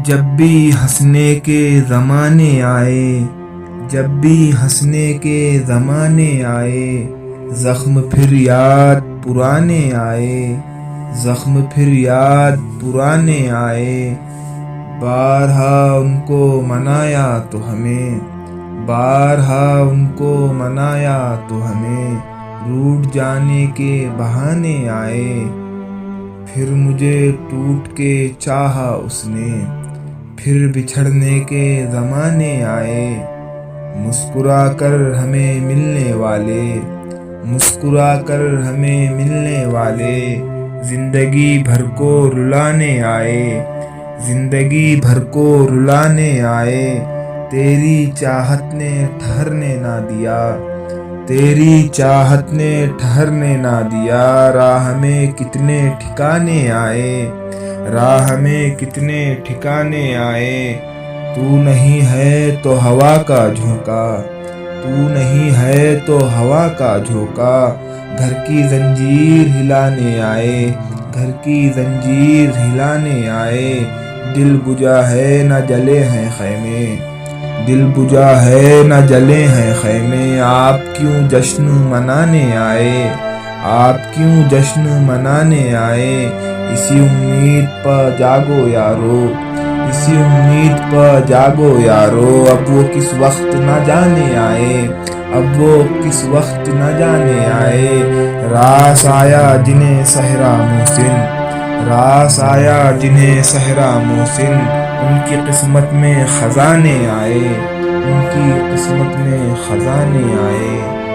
جب بھی ہنسنے کے زمانے آئے، جب بھی ہنسنے کے زمانے آئے، زخم پھر یاد پرانے آئے، زخم پھر یاد پرانے آئے۔ بارہا ان کو منایا تو ہمیں، بارہا ان کو منایا تو ہمیں، روٹھ جانے کے بہانے آئے۔ پھر مجھے ٹوٹ کے چاہا اس نے، پھر بچھڑنے کے زمانے آئے۔ مسکرا کر ہمیں ملنے والے، مسکرا کر ہمیں ملنے والے، زندگی بھر کو رلانے آئے، زندگی بھر کو رلانے آئے۔ تیری چاہت نے ٹھہرنے نہ دیا، تیری چاہت نے ٹھہرنے نہ دیا۔ راہ میں کتنے ٹھکانے آئے، راہ میں کتنے ٹھکانے آئے۔ تو نہیں ہے تو ہوا کا جھونکا، تو نہیں ہے تو ہوا کا جھونکا۔ گھر کی زنجیر ہلانے آئے، گھر کی زنجیر ہلانے آئے۔ دل بجھا ہے نہ جلے ہیں خیمے، دل بجھا ہے نہ جلے ہیں خیمے۔ آپ کیوں جشن منانے آئے، آپ کیوں جشن منانے آئے۔ اسی امید پر جاگو یارو، اسی امید پر جاگو یارو۔ اب وہ کس وقت نہ جانے آئے، اب وہ کس وقت نہ جانے آئے۔ راس آیا جنہیں صحرا محسن، راس آیا جنہیں صحرا محسن۔ ان کی قسمت میں خزانے آئے، ان کی قسمت میں خزانے آئے۔